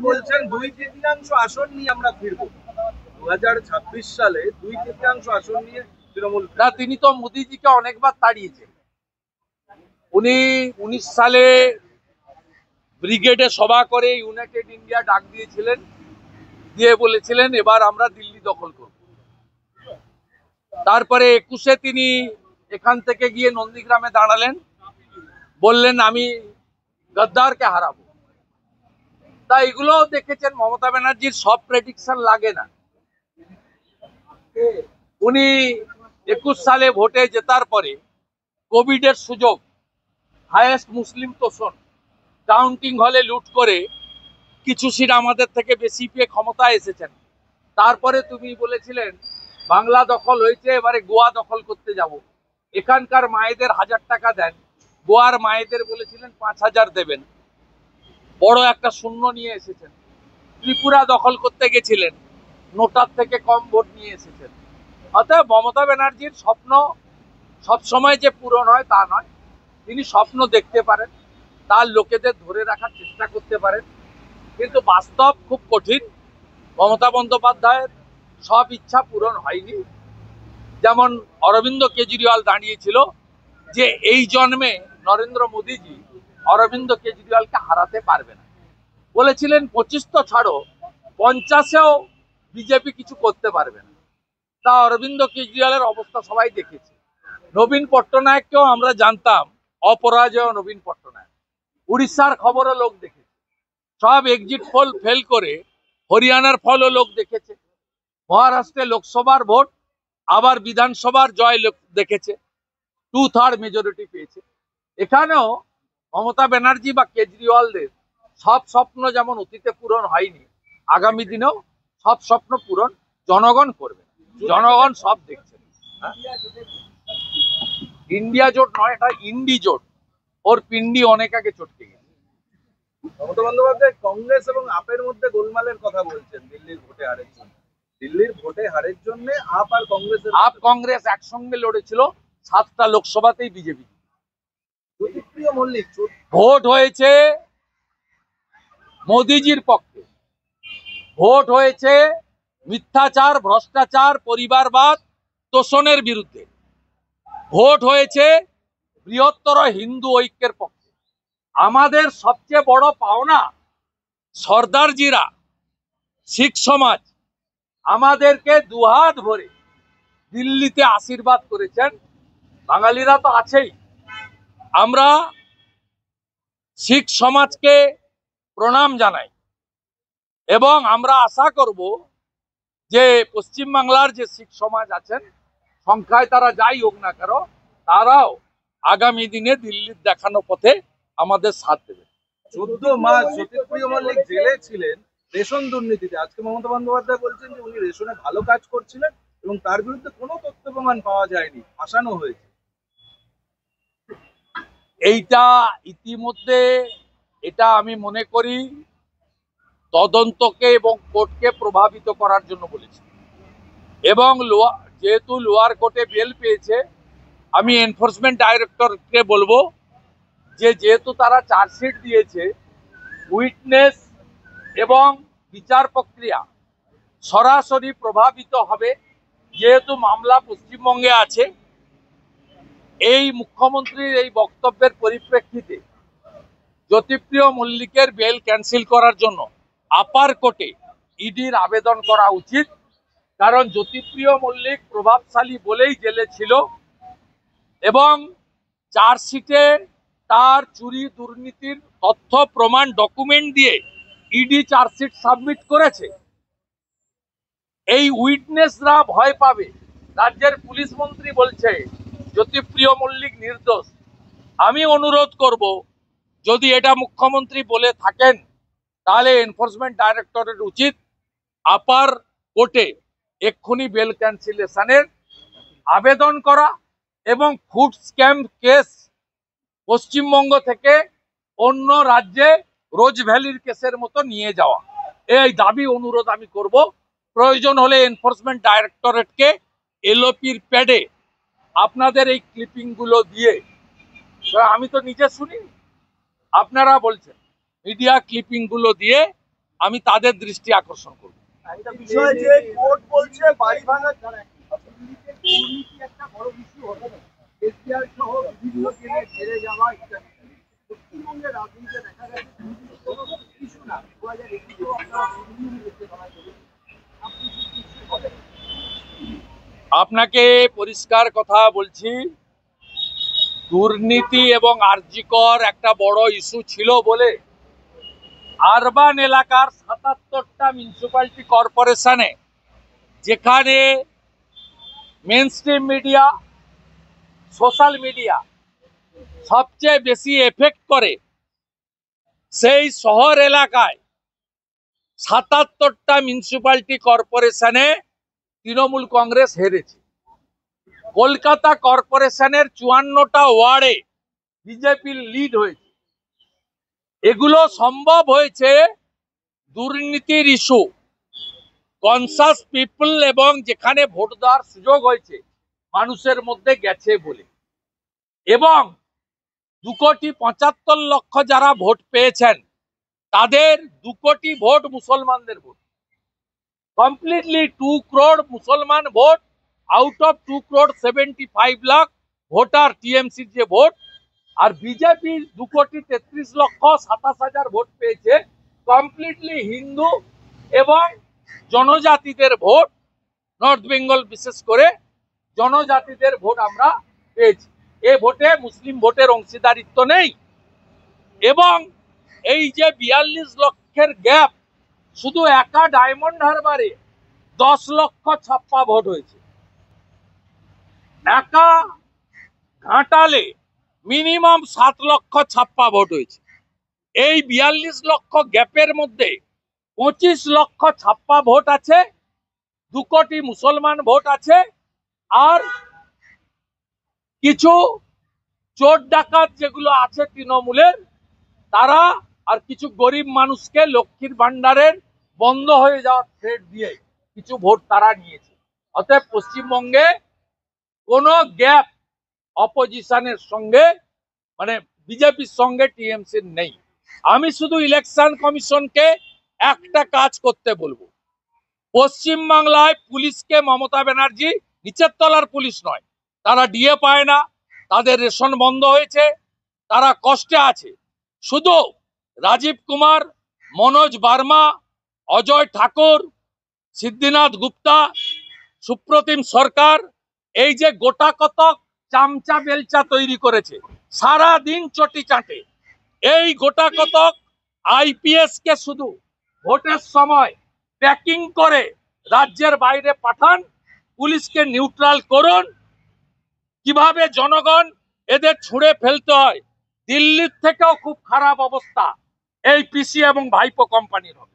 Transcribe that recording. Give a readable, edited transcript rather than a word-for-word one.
বলছেন 2/3 আসন নিয়ে আমরা ফিরবো 2026 সালে 2/3 আসন নিয়ে তৃণমূল। না, তিনি তো মোদিজিকে অনেকবার তাড়িয়েছেন। উনি 19 সালে ব্রিগেডে সভা করে ইউনাইটেড ইন্ডিয়া ডাক দিয়েছিলেন, দিয়ে বলেছিলেন এবার আমরা দিল্লি দখল করব। তারপরে 21-এ তিনি এখান থেকে গিয়ে নন্দীগ্রামে দাঁড়ালেন, বললেন আমি গদ্দারকে হারাবো। তা এগুলো দেখেছেন মমতা ব্যানার্জির সব প্রেডিকশন লাগে না। উনি 21 সালে ভোটে জেতার পরে কোভিডের সুযোগ, হাইয়েস্ট মুসলিম তোষণ, কাউন্টিং হলে লুট করে কিছু সিট আমাদের থেকে বেশি পেয়ে ক্ষমতায় এসেছেন। তারপরে তুমি বলেছিলেন বাংলা দখল হয়েছে, এবারে গোয়া দখল করতে যাব। এখানকার মায়েদের 1000 টাকা দেন, গোয়ার মায়েদের বলেছিলেন 5000 দেবেন। বড় একটা শূন্য নিয়ে এসেছেন। ত্রিপুরা দখল করতে গেছিলেন, নোটার থেকে কম ভোট নিয়ে এসেছেন। অতএব মমতা ব্যানার্জির স্বপ্ন সবসময় যে পূরণ হয় তা নয়। তিনি স্বপ্ন দেখতে পারেন, তার লোকেদের ধরে রাখার চেষ্টা করতে পারেন, কিন্তু বাস্তব খুব কঠিন। মমতা বন্দ্যোপাধ্যায়ের সব ইচ্ছা পূরণ হয়নি। যেমন অরবিন্দ কেজরিওয়াল দাঁড়িয়েছিল যে এই জন্মে নরেন্দ্র মোদীজি অরবিন্দ কেজরিওয়ালকে হারাতে পারবে না। বলেছিলেন 25 তো ছাড়ো, 50-এও বিজেপি কিছু করতে পারবে না। তা অরবিন্দ কেজরিওয়ালের অবস্থা সবাই দেখেছে। নবীন পট্টনায়ককেও আমরা জানতাম অপরাজয় নবীন পট্টনায়ক। উড়িষ্যার খবরও লোক দেখেছে, সব এক্সিট পোল ফেল করে হরিয়ানার ফলও লোক দেখেছে। মহারাষ্ট্রে লোকসভার ভোট আবার বিধানসভার জয় লোক দেখেছে, 2/3 মেজরিটি পেয়েছে। এখানেও মমতা ব্যানার্জি বা কেজরিওয়ালদের সব স্বপ্ন যেমন অতীতে পূরণ হয়নি, আগামী দিনেও সব স্বপ্ন পূরণ জনগণ করবে। জনগণ সব দেখছেন। ইন্ডিয়া জোট নয়, এটা ইন্ডি জোট। ওর পিন্ডি অনেক আগে চটকে গেছে। মমতা বন্দ্যোপাধ্যায় কংগ্রেস এবং আপের মধ্যে গোলমালের কথা বলছেন দিল্লির ভোটে হারের জন্য। দিল্লির ভোটে হারের জন্য আপ আর কংগ্রেসের আপ কংগ্রেস একসঙ্গে লড়েছিল 7টা লোকসভাতেই বিজেপি। জ্যোতিপ্রিয় মল্লিক ভোট হয়েছে মোদিজির পক্ষে, ভোট হয়েছে মিথ্যাচার, ভ্রষ্টাচার, পরিবারবাদ, তোষণের বিরুদ্ধে, ভোট হয়েছে বৃহত্তর হিন্দু ঐক্যের পক্ষে। আমাদের সবচেয়ে বড় পাওনা সর্দারজিরা, শিখ সমাজ আমাদেরকে দুহাত ভরে দিল্লিতে আশীর্বাদ করেছেন। বাঙালিরা তো আছেই। আমরা শিখ সমাজকে প্রণাম জানাই এবং আমরা আশা করব যে পশ্চিমবাংলার যে শিখ সমাজ আছেন, সংখ্যায় তারা যাই হোক না কেন, তারাও আগামী দিনে দিল্লির দেখানো পথে আমাদের সাথ দেবে। 14 মাস জ্যোতিপ্রিয় মল্লিক জেলে ছিলেন রেশন দুর্নীতিতে। আজকে মমতা বন্দ্যোপাধ্যায় বলছেন যে উনি রেশনে ভালো কাজ করছিলেন এবং তার বিরুদ্ধে কোনো তথ্য প্রমাণ পাওয়া যায়নি, ফাঁসানো হয়েছে। এইটা ইতিমধ্যে এটা আমি মনে করি তদন্তকে এবং কোর্টকে প্রভাবিত করার জন্য বলেছি। এবং যেহেতু লোয়ার কোর্টে বেল পেয়েছে, আমি এনফোর্সমেন্ট ডাইরেক্টরকে বলবো যে যেহেতু তারা চার্জশিট দিয়েছে, উইটনেস এবং বিচার প্রক্রিয়া সরাসরি প্রভাবিত হবে। যেহেতু মামলা পশ্চিমবঙ্গে আছে, এই মুখ্যমন্ত্রীর এই বক্তব্যের পরিপ্রেক্ষিতে জ্যোতিপ্রিয় মল্লিকের বেল ক্যান্সেল করার জন্য আপার কোর্টে ইডির আবেদন করা উচিত। কারণ জ্যোতিপ্রিয় মল্লিক প্রভাবশালী বলেই জেলে ছিল এবং চার্জশিটে তার চুরি দুর্নীতির তথ্য প্রমাণ ডকুমেন্ট দিয়ে ইডি চার্জশিট সাবমিট করেছে। এই উইটনেসরা ভয় পাবে। রাজ্যের পুলিশ মন্ত্রী বলছে জ্যোতিপ্রিয় মল্লিক নির্দোষ। আমি অনুরোধ করব, যদি এটা মুখ্যমন্ত্রী বলে থাকেন তাহলে এনফোর্সমেন্ট ডাইরেক্টরের উচিত আপার কোর্টে এক্ষুনি বেল ক্যান্সেলেশনের আবেদন করা এবং ফুড স্ক্যাম কেস পশ্চিমবঙ্গ থেকে অন্য রাজ্যে রোজ ভ্যালির কেসের মতো নিয়ে যাওয়া। এই দাবি অনুরোধ আমি করব। প্রয়োজন হলে এনফোর্সমেন্ট ডাইরেক্টরেটকে এলওপির প্যাডে আপনাদের এই ক্লিপিংগুলো দিয়ে, আমি তো নিজে শুনি, আপনারা বলছেন, মিডিয়া ক্লিপিংগুলো দিয়ে আমি তাদের দৃষ্টি আকর্ষণ করব। একটা বিষয় যে কোর্ট বলছে বাড়ি ভাঙা দুর্নীতি একটা বড় ইস্যু হবে না, এসবিআর সহ বিভিন্ন জেলে জেলে যাওয়া ইত্যাদি পশ্চিমবঙ্গের রাজনীতিতে দেখা গেছে দুর্নীতি কোনো ইস্যু না। 2021-এও আপনারা দুর্নীতি দেখতে পাওয়া যাবে, আপনি কি কিছু বলেন? আপনাকে পরিষ্কার কথা বলছি, দুর্নীতি এবং আরজিকর একটা বড় ইস্যু ছিল বলে আরবান এলাকার ৭৭টা মিউনিসিপ্যালিটি কর্পোরেশনে, যেখানে মেইনস্ট্রিম মিডিয়া, সোশ্যাল মিডিয়া সবচেয়ে বেশি এফেক্ট করে, সেই শহর এলাকায় ৭৭টা মিউনিসিপ্যালিটি কর্পোরেশনে তৃণমূল কংগ্রেস হেরেছে। কলকাতা কর্পোরেশনের ৫৪টা ওয়ার্ডে বিজেপির লিড হয়েছে। এগুলো সম্ভব হয়েছে দুর্নীতির ইস্যু, কনসাস পিপল এবং যেখানে ভোট দেওয়ার সুযোগ হয়েছে মানুষের মধ্যে গেছে বলে। এবং ২,৭৫,০০,০০০ যারা ভোট পেয়েছেন তাদের ২ কোটি ভোট মুসলমানদের ভোট। কমপ্লিটলি 2 crore মুসলমান ভোট আউট অফ 2,75,00,000 ভোটার টিএমসির যে ভোট। আর বিজেপি ২,33,২৭,০০০ ভোট পেয়েছে, কমপ্লিটলি হিন্দু এবং জনজাতিদের ভোট। নর্থ বেঙ্গল বিশেষ করে জনজাতিদের ভোট আমরা পেয়েছি। এ ভোটে মুসলিম ভোটের অংশীদারিত্ব নেই। এবং এই যে ৪২ লক্ষের গ্যাপ, শুধু একা ডায়মন্ড হারবারে ১০ লক্ষ ছাপ্পা ভোট হয়েছে, একা ঘাটালে মিনিমাম ৭ লক্ষ ছাপ্পা ভোট হয়েছে। এই ৪২ লক্ষ গ্যাপের মধ্যে ২৫ লক্ষ ছাপ্পা ভোট আছে, ২ কোটি মুসলমান ভোট আছে, আর কিছু চোর ডাকাত যেগুলো আছে তৃণমূলের, তারা আর কিছু গরিব মানুষকে লক্ষ্মীর ভান্ডারের বন্ধ হয়ে যাওয়ার থ্রেট দিয়ে কিছু ভোট তারা নিয়েছে। অতএব পশ্চিমবঙ্গে কোনো গ্যাপ অপোজিশনের সঙ্গে, মানে বিজেপির সঙ্গে টিএমসির নেই। আমি শুধু ইলেকশন কমিশনকে একটা কাজ করতে বলবো, পশ্চিমবাংলায় পুলিশকে, মমতা ব্যানার্জি নিচের তলার পুলিশ নয়, তারা ডিএ পায় না, তাদের রেশন বন্ধ হয়েছে, তারা কষ্টে আছে। শুধু রাজীব কুমার, মনোজ বার্মা, অজয় ঠাকুর, সিদ্ধিনাথ গুপ্তা, সুপ্রতিম সরকার, এই যে গোটা কতক চামচা বেলচা তৈরি করেছে, সারা দিন চটি চাটে, এই গোটা কতক আইপিএস কে শুধু ভোটের সময় প্যাকিং করে রাজ্যের বাইরে পাঠান, পুলিশকে নিউট্রাল করুন। কিভাবে জনগণ এদের ছুঁড়ে ফেলতে হয়, দিল্লির থেকেও খুব খারাপ অবস্থা এই পিসি এবং ভাইপো কোম্পানির হবে।